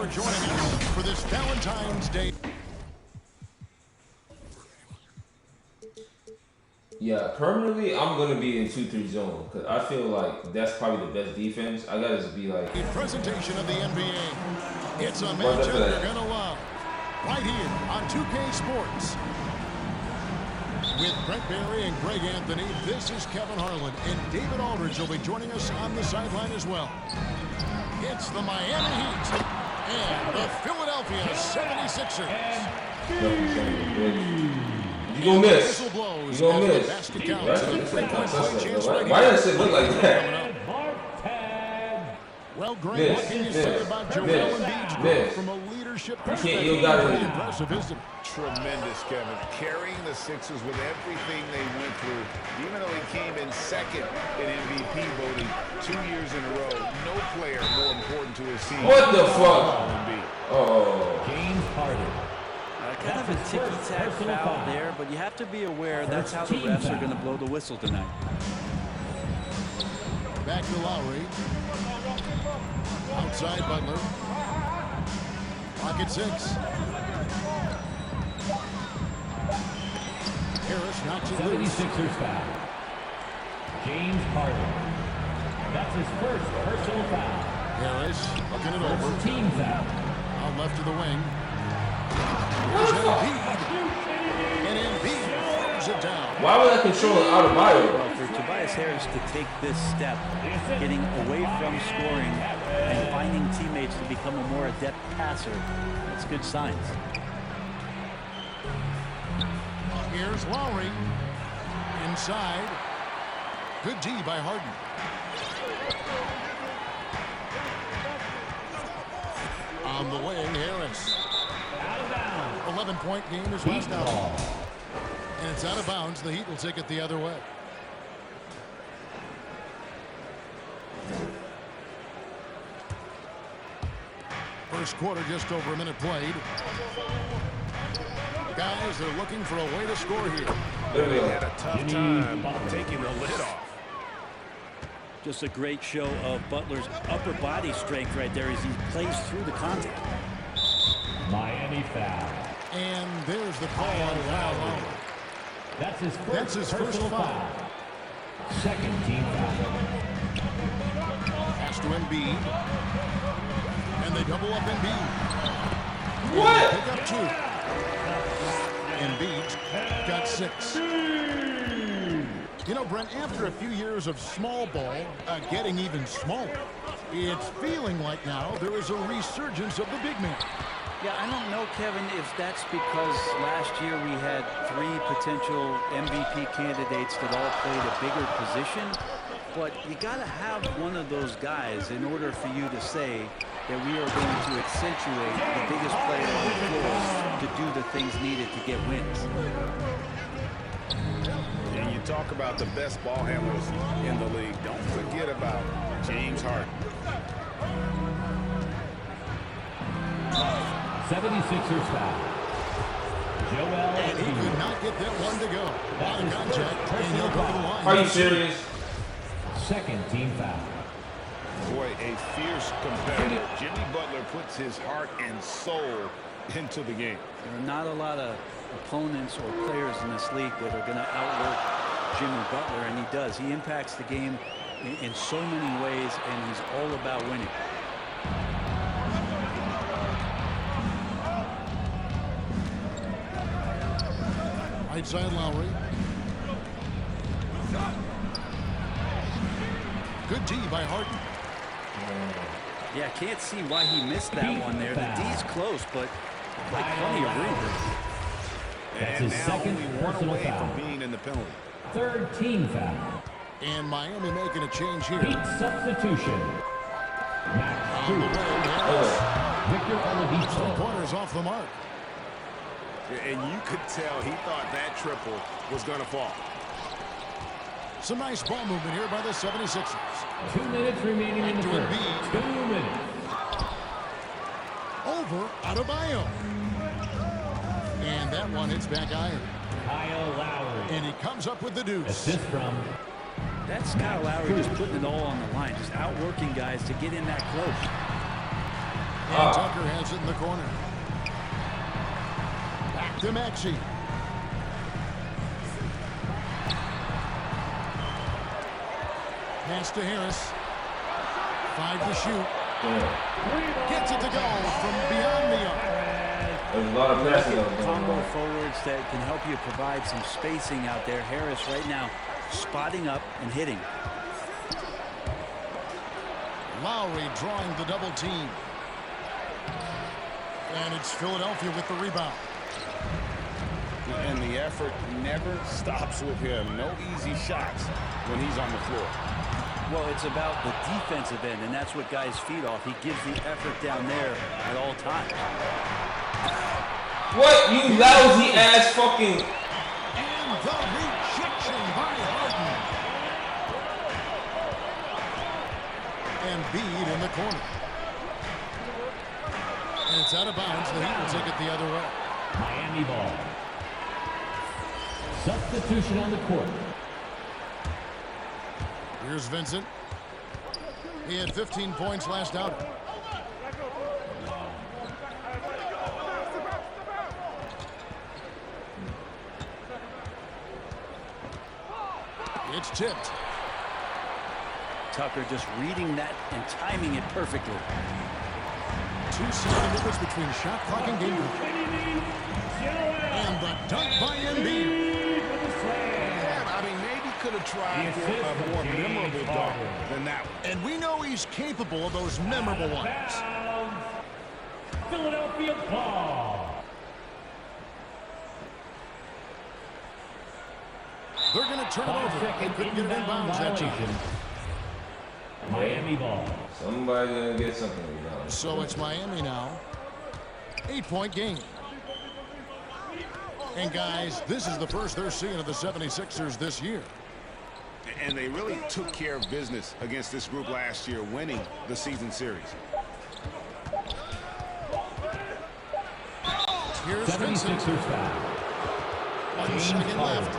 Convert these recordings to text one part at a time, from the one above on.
for joining us for this Valentine's Day. Yeah, permanently, I'm going to be in 2-3 zone because I feel like that's probably the best defense. I got to just be like... A presentation of the NBA. It's a matchup you're going to love. Right here on 2K Sports. With Brent Barry and Greg Anthony, this is Kevin Harlan. And David Aldridge will be joining us on the sideline as well. It's the Miami Heat and the Philadelphia 76ers. You gonna miss. You gonna miss. Why does it look like that? Well, Greg, what can you say about Joel Embiid's growth from a leadership perspective? Impressive, isn't it? Tremendous, Kevin. Carrying the Sixers with everything they went through, even though he came in second in MVP voting 2 years in a row. No player more important to his team. What the fuck? Oh. James Harden. Kind of a ticky-tack foul there, but you have to be aware that's how the refs are going to blow the whistle tonight. Back to Lowry. Outside Butler. Pocket 6. Harris knocks it loose. 76ers foul. James Harden. That's his first personal foul. Harris looking it over. Team foul. Out left to the wing. Here's Embiid. And Embiid throws it down. Why would I control it out of bio? Well, for Tobias Harris to take this step, getting away from scoring and finding teammates to become a more adept passer, that's good signs. Here's Lowry. Inside. Good D by Harden. On the wing, Harris. 11-point game is last out. And it's out of bounds. The Heat will take it the other way. First quarter, just over a minute played. Guys, they're looking for a way to score here. They had a tough time taking the lid off. Just a great show of Butler's upper body strength right there as he plays through the contact. Miami foul. And there's the call on Lowry. That's his first foul. Second team foul. Pass to Embiid. And they double up Embiid. What? Pick up 2. Embiid got 6. You know, Brent, after a few years of small ball getting even smaller, it's feeling like now there is a resurgence of the big man. Yeah, I don't know, Kevin, if that's because last year we had 3 potential MVP candidates that all played a bigger position, but you got to have one of those guys in order for you to say that we are going to accentuate the biggest player on the floor to do the things needed to get wins. And you talk about the best ball handlers in the league. Don't forget about James Harden. 76ers foul. Joel And he could not get that one to go. Out of contact, and he'll go to the line. Are you serious? Second team foul. Boy, a fierce competitor. Jimmy Butler puts his heart and soul into the game. There are not a lot of opponents or players in this league that are going to outwork Jimmy Butler, and he does. He impacts the game in so many ways, and he's all about winning. Right side Lowry. Good D by Harden. Yeah, can't see why he missed that one there. The D's close, but like plenty of room. That's And his now second only one personal away foul. from being in the penalty. Third team foul. And Miami making a change here. Heat substitution. Max On the Strus. way, Harris. Victor Oladipo. Corners off the mark. And you could tell he thought that triple was going to fall. Some nice ball movement here by the 76ers. 2 minutes remaining in the To first. Embiid. 2 minutes. Over Adebayo. And that one hits back iron. Kyle Lowry. And he comes up with the deuce. Assist from That's Kyle Lowry just putting it all on the line, just outworking guys to get in that close. And Tucker has it in the corner. Back to Maxey. Pass to Harris. 5 to shoot. Gets it to go from beyond the arc. There's a lot of passing going Combo on. forwards that can help you provide some spacing out there. Harris right now spotting up and hitting. Lowry drawing the double team. And it's Philadelphia with the rebound. And the effort never stops with him. No easy shots when he's on the floor. Well, it's about the defensive end, and that's what guys feed off. He gives the effort down there at all times. What, you lousy ass fucking... And the rejection by Harden. And Bede in the corner. And it's out of bounds. The Heat will take it the other way. Miami ball. Substitution on the court. Here's Vincent. He had 15 points last outing. It's tipped. Tucker just reading that and timing it perfectly. 2-second difference between shot clock and game clock. And the dunk by Embiid. Yeah, I mean, maybe could have tried for a more memorable dunk than that one. And we know he's capable of those memorable ones. Philadelphia ball. They're going to turn it over. They couldn't get it in bounds that time. Miami ball. Somebody's gonna get something now. So it's Miami now. 8-point game. And guys, this is the first they're seeing of the 76ers this year. And they really took care of business against this group last year, winning the season series. Here's Vincent. 76ers foul. 1 second left.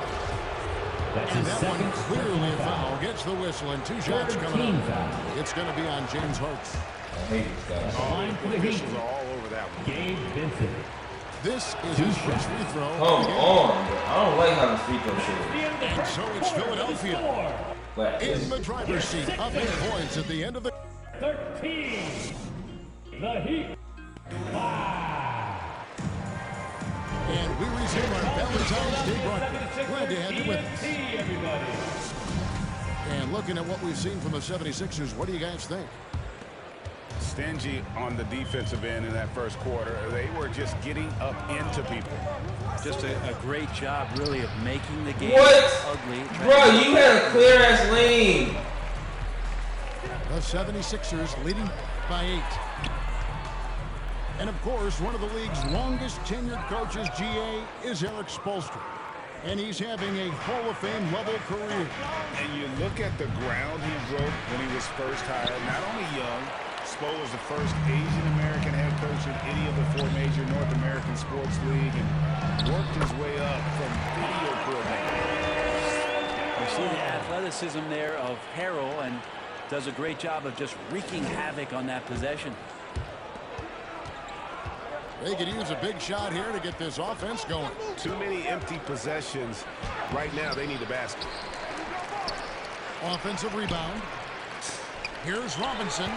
That's And his that second one clearly a foul. foul. Gets the whistle and 2 shots coming 13 up. foul. It's going to be on James Harden. I hate this guy. Line for the Heat. Officials are all over that one. Gabe Vincent. This is his first free throw. Come on, bro. I don't like how this free throw shit And so it's Philadelphia is. Like, in the driver's seat. Up 8 points at the end of the... 13. The Heat. 5. And we resume our Valentine's Day broadcast. Glad to have you with us. Everybody. And looking at what we've seen from the 76ers, what do you guys think? Stingy on the defensive end in that first quarter. They were just getting up into people. Just a great job, really, of making the game What? ugly. bro, you had a clear ass lane. The 76ers leading by 8. And of course, one of the league's longest tenured coaches, GA, is Eric Spoelstra. And he's having a Hall of Fame level career. And you look at the ground he broke when he was first hired. Not only young, Spo was the first Asian American head coach in any of the 4 major North American sports league and worked his way up from video coordinator. You see the athleticism there of Harrell, and does a great job of just wreaking havoc on that possession. They could use a big shot here to get this offense going. Too many empty possessions. Right now, they need a basket. Offensive rebound. Here's Robinson.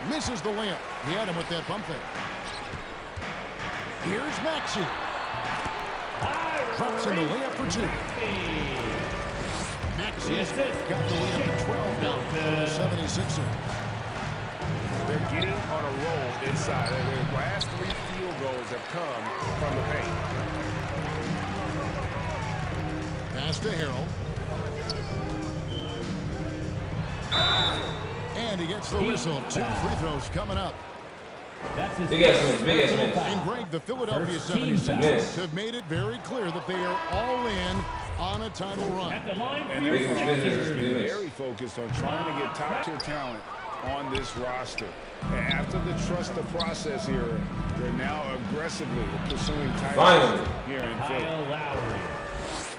Misses the layup. He had him with that bump there. Here's Maxey. Drops in the layup for 2. Maxey's got the layup to 12 now for the 76ers. They're getting on a roll inside. Their last 3 field goals have come from the paint. Pass to Harrell. And he gets the whistle. 2 free throws coming up. That's his Big ass miss, big ass miss. And Greg, the Philadelphia First team 76ers miss. have made it very clear that they are all in on a title run. At the line for And your they're business, been business. very focused on trying to get top-tier talent on this roster. And after the trust the process era, they're now aggressively pursuing titles Finally. here in Philly. Kyle Lowry.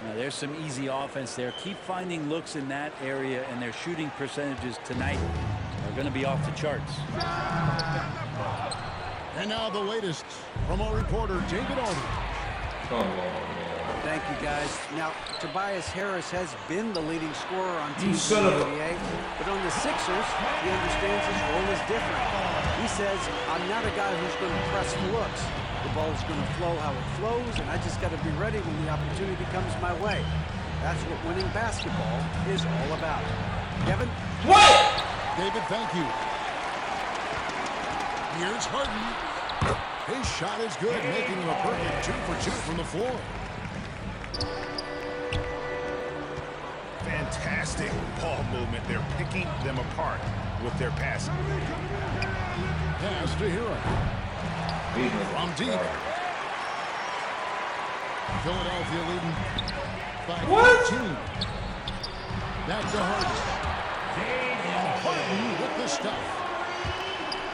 Now, there's some easy offense there. Keep finding looks in that area, and their shooting percentages tonight are going to be off the charts. And now the latest from our reporter, David Aldridge. Come on, man. Thank you, guys. Now, Tobias Harris has been the leading scorer on teams in son the of a- NBA, but on the Sixers, he understands his role is different. He says, I'm not a guy who's going to press for looks. The ball is going to flow how it flows, and I just got to be ready when the opportunity comes my way. That's what winning basketball is all about. Kevin? What? David, thank you. Here's Harden. His shot is good, making him a perfect 2 for 2 from the floor. Fantastic ball movement. They're picking them apart with their passing. Pass to Hero. From deep. Philadelphia leading by 14. Back to Harden. Harden with the stuff.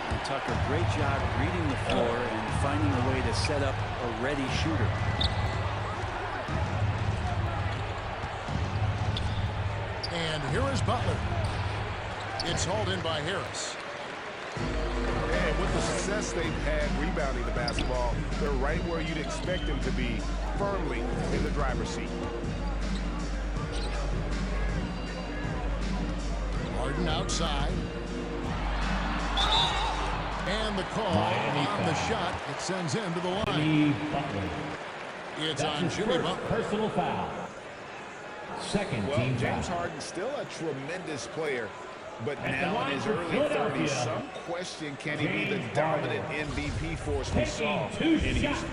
And Tucker, great job reading the floor and finding a way to set up a ready shooter. And here is Butler. It's hauled in by Harris. And with the success they've had rebounding the basketball, they're right where you'd expect them to be, firmly in the driver's seat. Harden outside. And the call on the shot. It sends him to the line. Jimmy Butler. It's That's on his Jimmy first Butler. personal foul. Second Well, team James foul. Harden's still a tremendous player, but At the now in line his for early Philadelphia, 30s, some question, can he be the James dominant Harden. MVP force we saw Taking in 2 Houston? shots.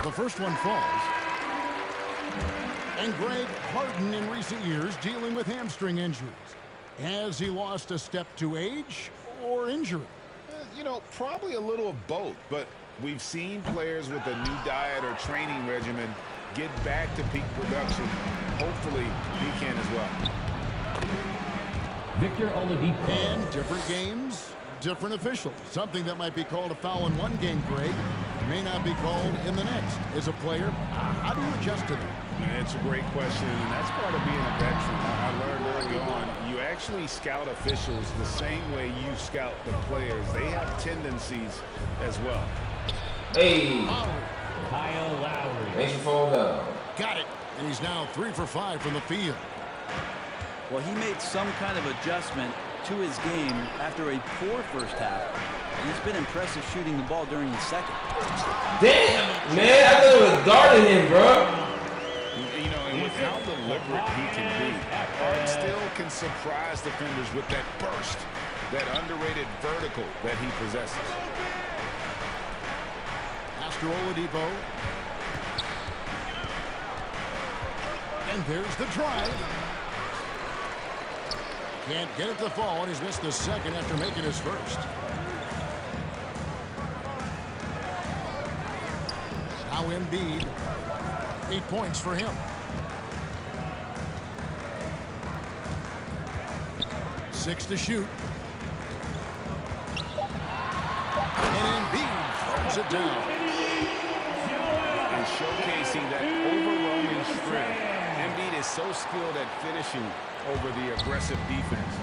The first one falls. And Greg Harden in recent years dealing with hamstring injuries. Has he lost a step to age or injury? You know, probably a little of both, but we've seen players with a new diet or training regimen get back to peak production. Hopefully, he can as well. Victor Oladipo. And different games, different officials. Something that might be called a foul in one game, Greg, may not be called in the next. As a player, how do you adjust to that? It's a great question, and that's part of being a veteran. I learned early on, you actually scout officials the same way you scout the players. They have tendencies as well. Hey, Kyle Lowry. thanks for falling down. Got it. And he's now 3 for 5 from the field. Well, he made some kind of adjustment to his game after a poor first half. And he's been impressive shooting the ball during the second. Damn, man, I thought it was guarding him, bro. You know, and with how deliberate he can be, Hart still can surprise defenders with that burst, that underrated vertical that he possesses. After Oladipo. And there's the drive. Can't get it to fall, and he's missed the second after making his first. Now Embiid. 8 points for him. 6 to shoot. And Embiid throws it down. And showcasing that overwhelming strength, Embiid is so skilled at finishing over the aggressive defense.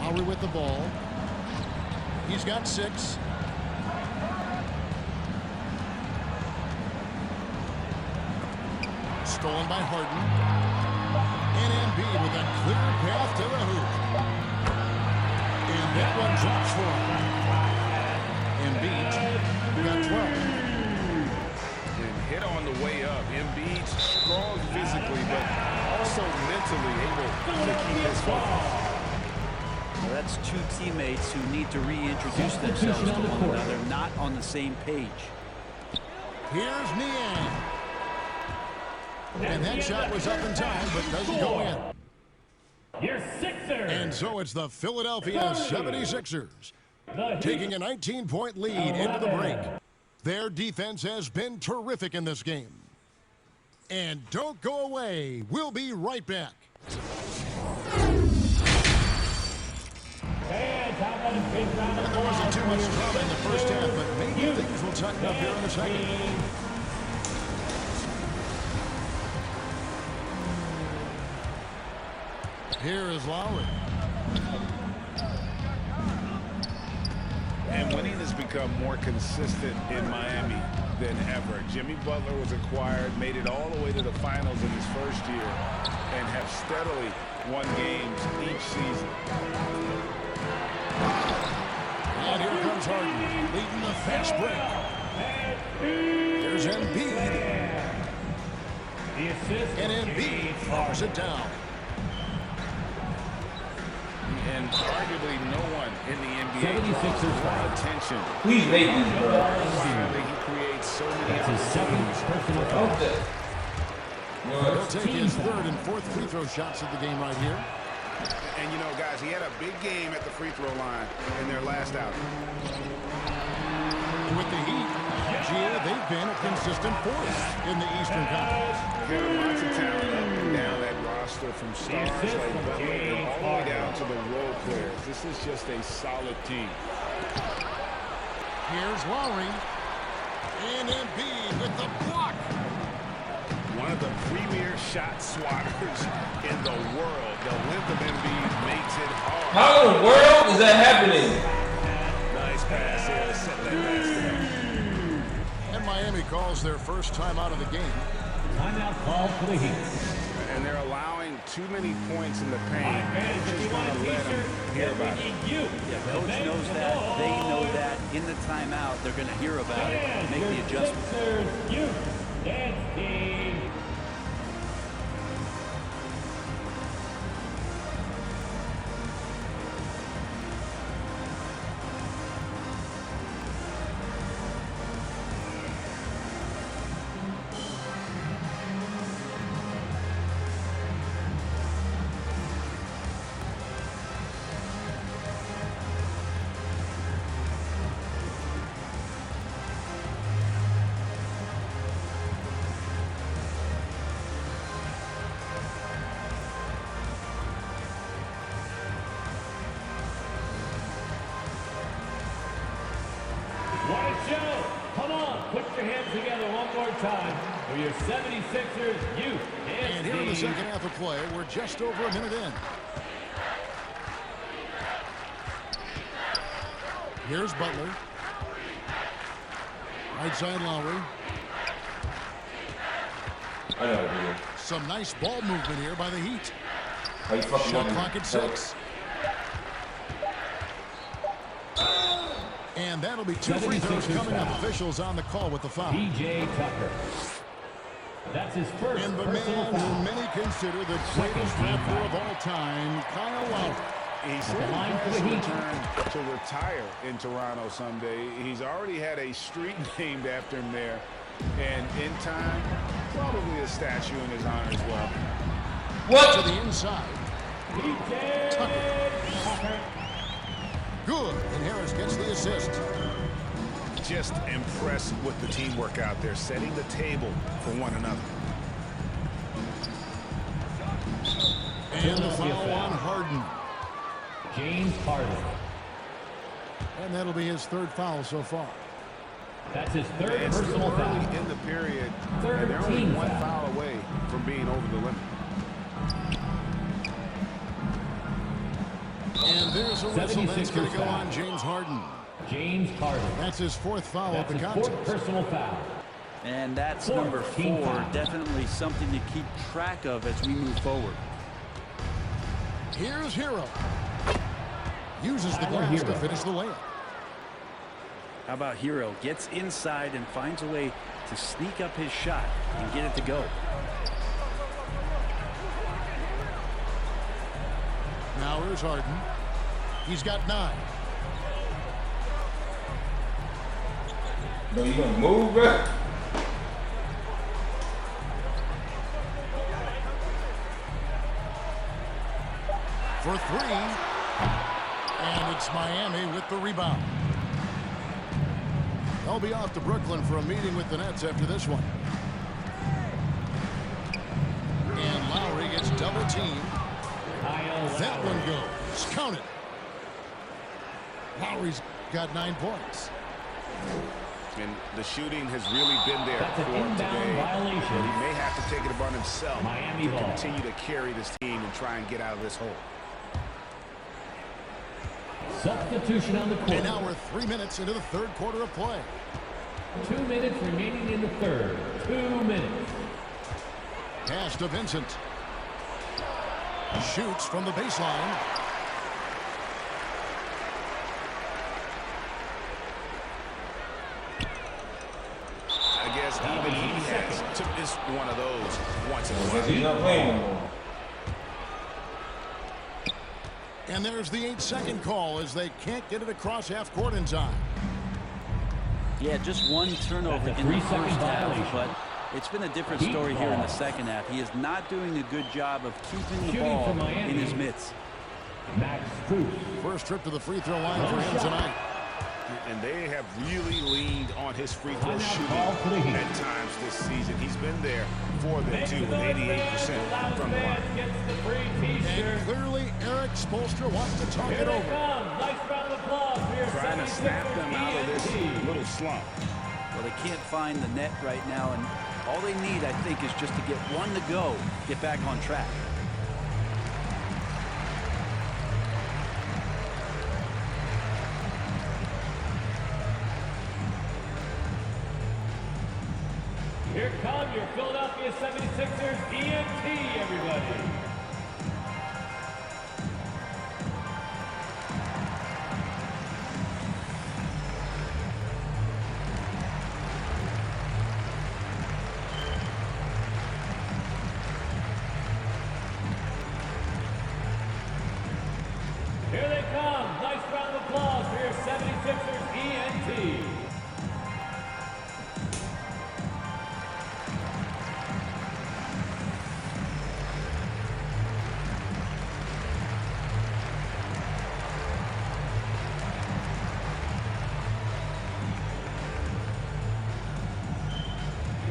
Lowry with the ball. He's got 6. Stolen by Harden. And Embiid with a clear path to the hoop. And that one drops for him. Embiid got 12. And hit on the way up. Embiid strong physically, but also mentally able to keep his focus. Well, that's two teammates who need to reintroduce themselves to one another, not on the same page. Here's Niang. And that shot was up in time, but doesn't go in. Your Sixers. And so it's the Philadelphia 76ers taking a 19-point lead into the break. Their defense has been terrific in this game. And don't go away. We'll be right back. And how about And there wasn't too much drama in the first half, but maybe things will tighten up here in the second. Here is Lowry. And winning has become more consistent in Miami than ever. Jimmy Butler was acquired, made it all the way to the finals in his first year, and have steadily won games each season. And here comes Harden, leading the fast break. There's Embiid. The assist. And Embiid throws it down. And arguably no one in the NBA 76ers draws more foul. attention. Please make these, bro. Finally, he creates so many That's his second opportunities. personal foul. Okay. You know He'll what? take his third and fourth free throw shots of the game right here. And you know, guys, he had a big game at the free throw line in their last outing. With the Heat, Gia, they've been a consistent force in the Eastern Conference. Having lots of talent up and down that roster, from stars like Butler and all the way down to the role players. This is just a solid team. Here's Lowry. And Embiid with the block. One of the premier shot swatters in the world. The length of Embiid makes it hard. How in the world is that happening? Nice pass here to set that basket up. And Miami calls their first time out of the game. Timeout call for the Heat. And they're allowing too many points in the paint. If you want a t-shirt, Hear about we it. need you. Yeah, coach knows that. They know that. In the timeout, they're going to hear about it and make the adjustment. Sixers youth dance team. What a show! Come on, put your hands together one more time for your 76ers youth dance And here in the team. second half of play, we're just over a minute in. Here's Butler. Right side Lowry. I know how to do it. Some nice ball movement here by the Heat. How you fucking Shot want me? clock at 6. And that'll be 2 free throws 76ers coming up. foul. Officials on the call with the foul. PJ Tucker. That's his first And the personal man foul. who many consider the greatest rapper of all time, Kyle Lowry. He the line for the said he Heat. plans to retire in Toronto someday. He's already had a street named after him there. And in time, probably a statue in his honor as well. To What? the inside. PJ Tucker. Good. And Harris gets the assist. Just impressed with the teamwork out there, setting the table for one another. And the foul on Harden. James Harden. And that'll be his third foul so far. That's his third It's still personal foul. early in the period, and Third they're only team one foul. foul away from being over the limit. And there's a whistle that's going to go 76ers on James Harden. James Harden. That's his fourth foul of That's the his contest. fourth personal foul. And that's Four, number team 4. foul. Definitely something to keep track of as we move forward. Here's Hero. Uses the Tyler glass to Hero. finish the layup. How about Hero? Gets inside and finds a way to sneak up his shot and get it to go. Now here's Harden. He's got 9. No, you gonna move, bro? For 3. And it's Miami with the rebound. They'll be off to Brooklyn for a meeting with the Nets after this one. And Lowry gets double teamed. Kyle That Lowry. one goes. Count it. Lowry's got 9 points. And the shooting has really been there That's an for him inbound today. violation. But he may have to take it upon himself Miami to ball. continue to carry this team and try and get out of this hole. Substitution on the court. And now we're 3 minutes into the third quarter of play. 2 minutes remaining in the third. 2 minutes. Pass to Vincent. Shoots from the baseline. I guess even he has to miss one of those once in a Because he's while. not playing no more. And there's the 8-second call as they can't get it across half court in time. Yeah, just one turnover That's a in the 3-second first half, violation. but it's been a different Heat story here in the ball. second half. He is not doing a good job of keeping the Shooting ball for Miami. in his mitts. Max Strus. First trip to the free throw line for him tonight. And they have really leaned on his free throw Timeout shooting call for the Heat. at times this season. He's been there for them Makes too, with another 88% man. from the line. Loud gets the free T-shirt. And clearly Eric Spoelstra wants to talk Here it they over. come. Nice round of applause for your Trying to snap 76ers them out of this ENT. little slump. Well, they can't find the net right now, and all they need, I think, is just to get one to go, get back on track. Here come your Philadelphia 76ers ENT, everybody. Here they come. Nice round of applause for your 76ers ENT.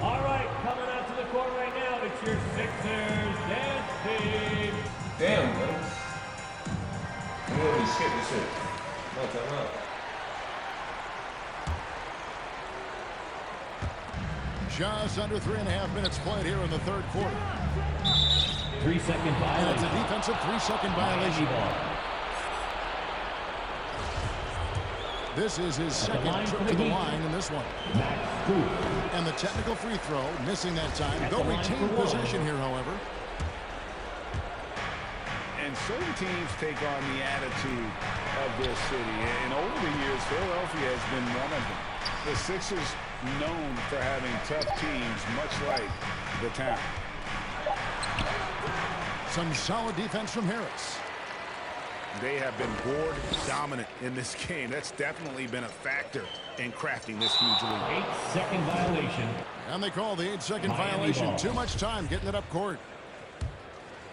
All right, coming out to the court right now, it's your Sixers dance team. Damn, bro. We already skipped this shit. No, time out. Just under 3.5 minutes played here in the third quarter. 3-second And it's a violation. defensive 3-second Miami violation. ball. This is his At the second line trip for to the the Heat. line in this one. Max Strus. And the technical free throw, missing that time. At They'll the line retain for one. possession here, however. And certain teams take on the attitude of their city. And over the years, Philadelphia has been one of them. The Sixers known for having tough teams, much like the town. Some solid defense from Harris. They have been board dominant in this game. That's definitely been a factor in crafting this huge lead. 8-second violation. And they call the 8-second Miami violation. ball. Too much time getting it up court.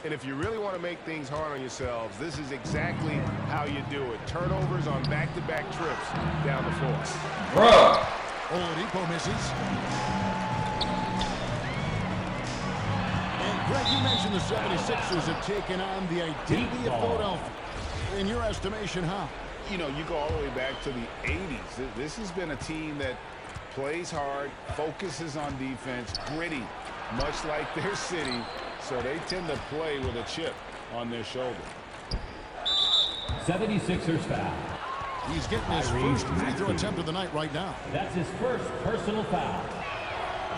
And if you really want to make things hard on yourselves, this is exactly how you do it. Turnovers on back-to-back trips down the floor. Bruh. Oladipo misses. And Greg, you mentioned the 76ers have taken on the identity of Philadelphia. In your estimation, how? You know, you go all the way back to the 80s. This has been a team that plays hard, focuses on defense, gritty, much like their city. So they tend to play with a chip on their shoulder. 76ers foul. He's getting his Tyrese first free throw Maxey. attempt of the night right now. That's his first personal foul.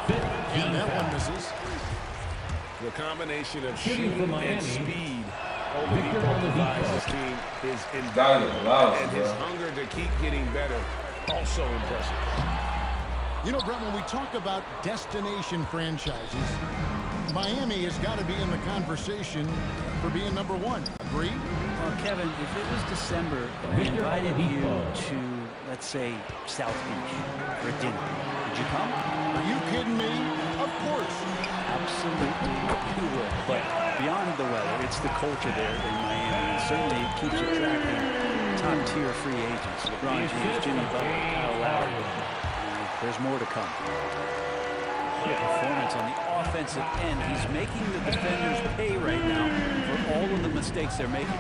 Fifth And team that foul. one misses. The combination of Shooting for shooting Miami, and speed Victor Oladipo provides Oladipo. this team is Got invaluable. it, loud, And his bro. hunger to keep getting better, also impressive. You know, Brett, when we talk about destination franchises, Miami has got to be in the conversation for being number one. Agree? Well, Kevin, if it was December and we Victor invited you Oladipo. to, let's say, South Beach for dinner, would you come? Are you kidding me? Of course. Absolutely, you would. But beyond the weather, it's the culture there in Miami. And certainly it keeps attracting top-tier free agents. LeBron James, Jimmy Butler, Kyle Lowry. There's more to come. Good performance on the offensive end. He's making the defenders pay right now for all of the mistakes they're making.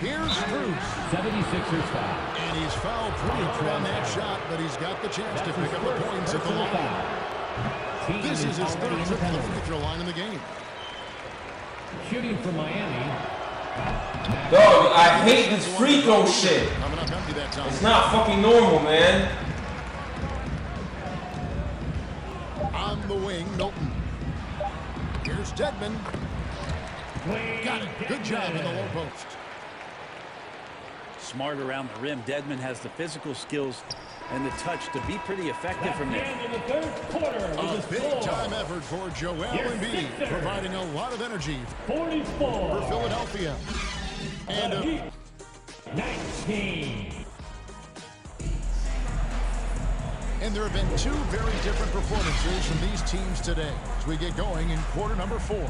Here's Strus. 76ers foul. And he's fouled pretty hard on that shot, but he's got the chance to pick up the points at the Personal line. foul. This Team is his third already in trip the to the penalty. free throw line in the game. Shooting for Miami. Dog, I hate this free throw shit. Coming up empty that time. It's not fucking normal, man. On the wing, Milton. Here's Dedmon. Got it. Good job in the low post. Smart around the rim. Dedmon has the physical skills and the touch to be pretty effective from there. In the third quarter A with the score. big-time effort for Joel Embiid, Sixers. providing a lot of energy 44. for Philadelphia. And Heat. 19. And there have been two very different performances from these teams today as we get going in quarter number 4.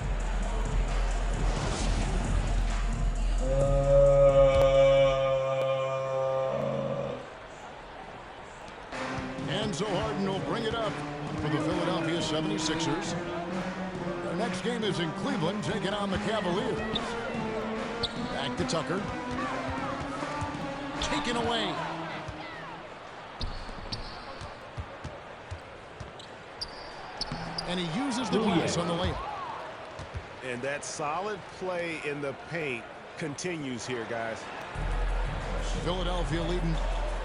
Enzo Harden will bring it up for the Philadelphia 76ers. Their next game is in Cleveland, taking on the Cavaliers. Back to Tucker. Taken away. And he uses the glass on the layup. And that solid play in the paint continues here, guys. Philadelphia leading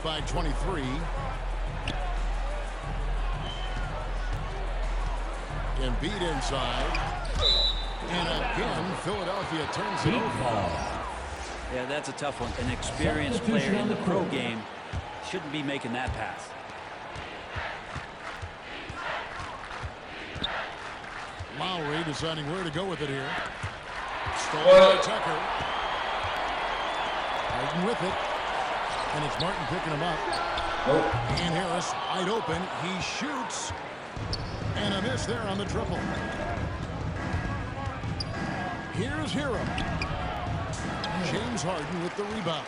by 23. Embiid inside. And again, Philadelphia turns it over. Yeah, that's a tough one. An experienced player in the pro game shouldn't be making that pass. Lowry deciding where to go with it here. Stolen by Tucker. Harden with it. And it's Martin picking him up. And Harris wide open. He shoots. And a miss there on the triple. Here's Hero. James Harden with the rebound.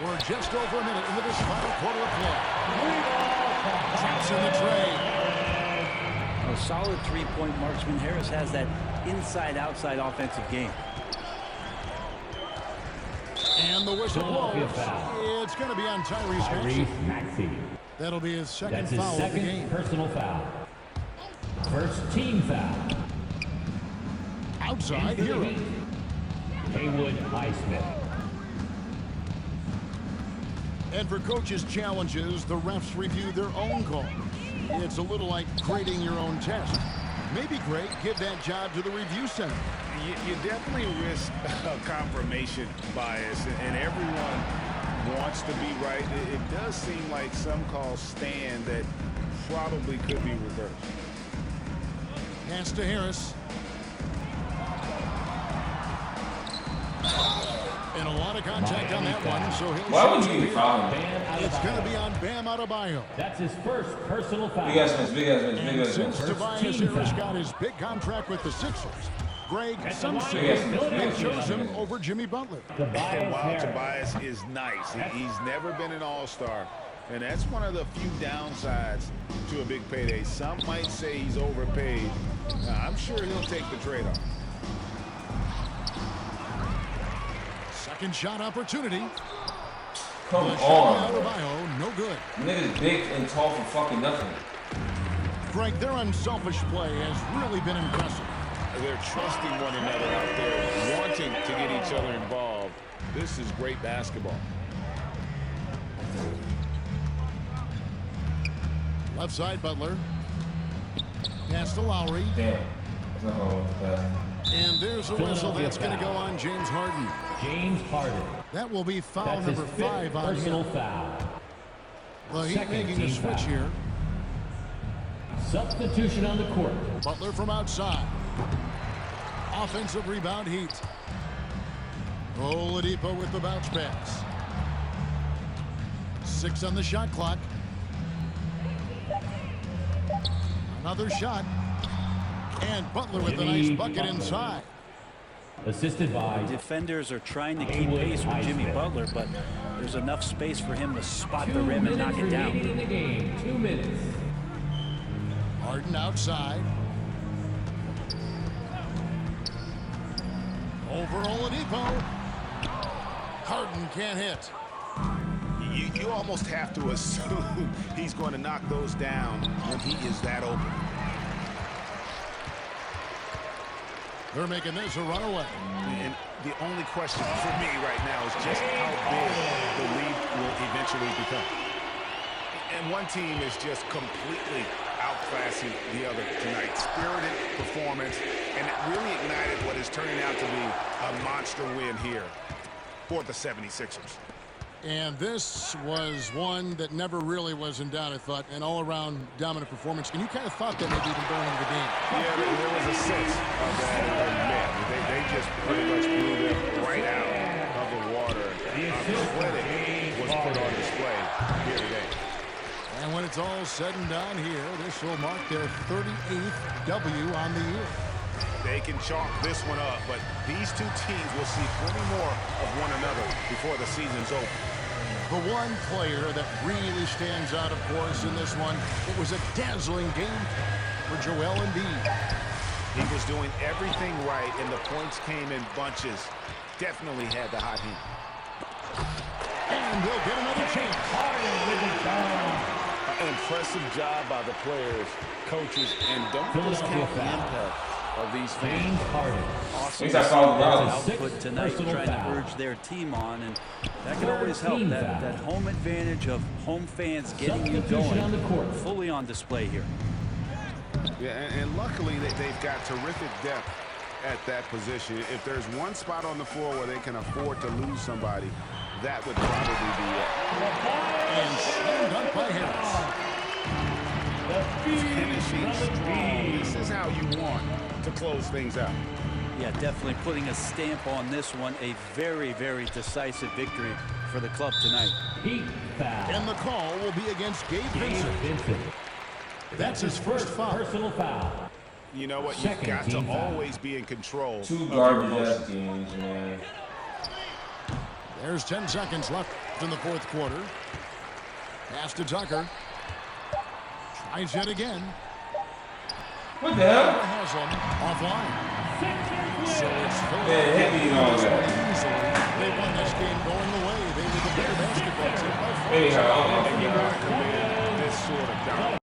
We're just over a minute into this final quarter of play. Traps in the tray. A solid three-point marksman. Harris has that inside-outside offensive game. And the whistle Philadelphia blows. foul. It's going to be on Tyrese Tyrese Maxey. Maxey. That'll be his second That's his foul of the second game. personal foul. First team foul. Outside Hero. Haywood Highsmith. And for coaches' challenges, the refs review their own calls. It's a little like grading your own test. Maybe, Greg, give that job to the review center. You definitely risk a confirmation bias, and everyone wants to be right. It does seem like some calls stand that probably could be reversed. Pass to Harris. And a lot of contact on that one, so he'll Why would shoot you here. foul him? It's going to be on Bam Adebayo. That's his first personal foul. Big ass miss, big ass miss, big And ass since miss. Tobias team Harris foul. got his big contract with the Sixers, Greg, At the some line, say Philadelphia. they chose him over Jimmy Butler. And Tobias while Harris. Tobias is nice, he's never been an all-star. And that's one of the few downsides to a big payday. Some might say he's overpaid. I'm sure he'll take the trade-off. Second shot opportunity. Come The shot by on. Adebayo, no good. Niggas big and tall for fucking nothing. Greg, their unselfish play has really been impressive. They're trusting one another out there, wanting to get each other involved. This is great basketball. Left side, Butler. Pass to Lowry. Damn. No, bad. And there's a whistle that's going to go on James Harden. James Harden. That will be foul That's his number fifth 5 on personal him. foul. The Heat Second making a team switch foul. here. Substitution on the court. Butler from outside. Offensive rebound, Heat. Oladipo with the bounce pass. 6 on the shot clock. Another shot. And Butler with a nice Jimmy bucket Butler. inside. Assisted by Defenders are trying to keep Haywood pace with Jimmy Highsmith. Butler, but there's enough space for him to spot 2 the rim and minutes knock it down. remaining in the game. 2 minutes. Harden outside. Over Oladipo. Harden can't hit. You almost have to assume he's going to knock those down when he is that open. They're making this a runaway. And the only question for me right now is just how big the lead will eventually become. And one team is just completely outclassing the other tonight. Spirited performance, and it really ignited what is turning out to be a monster win here for the 76ers. And this was one that never really was in doubt, I thought, an all-around dominant performance. And you kind of thought that maybe even going into the game. Yeah, there was a sense of that in the net. They just pretty much blew them right out of the water. The clinic was put on display here today. And when it's all said and done here, this will mark their 38th W on the year. They can chalk this one up, but these two teams will see plenty more of one another before the season's over. The one player that really stands out, of course, in this one, it was a dazzling game for Joel Embiid. He was doing everything right, and the points came in bunches. Definitely had the hot hand. And they'll get another chance. An impressive job by the players, coaches, and don't discount the impact of these fans. Awesome He's $5,000. output tonight, trying to urge their team on, and that can always help. That home advantage of home fans getting you going, fully on display here. Yeah, and luckily they've got terrific depth at that position. If there's one spot on the floor where they can afford to lose somebody, that would probably be it. And slammed up by Harris. Finishing strong. This is how you want to close things out. Yeah, definitely putting a stamp on this one. A very, very decisive victory for the club tonight. And the call will be against Gabe Vincent. That's his first foul. Personal foul. You know what? You've got to always be in control. Two garbage-ass games, man. There's 10 seconds left in the fourth quarter. Pass to Tucker. Tries yet again. What the hell? Has him offline. So it's Yeah, hit me and all that. easily. They won this game going away. They were the better basketball team by far. Anyhow, You gotta command this sort of dominance.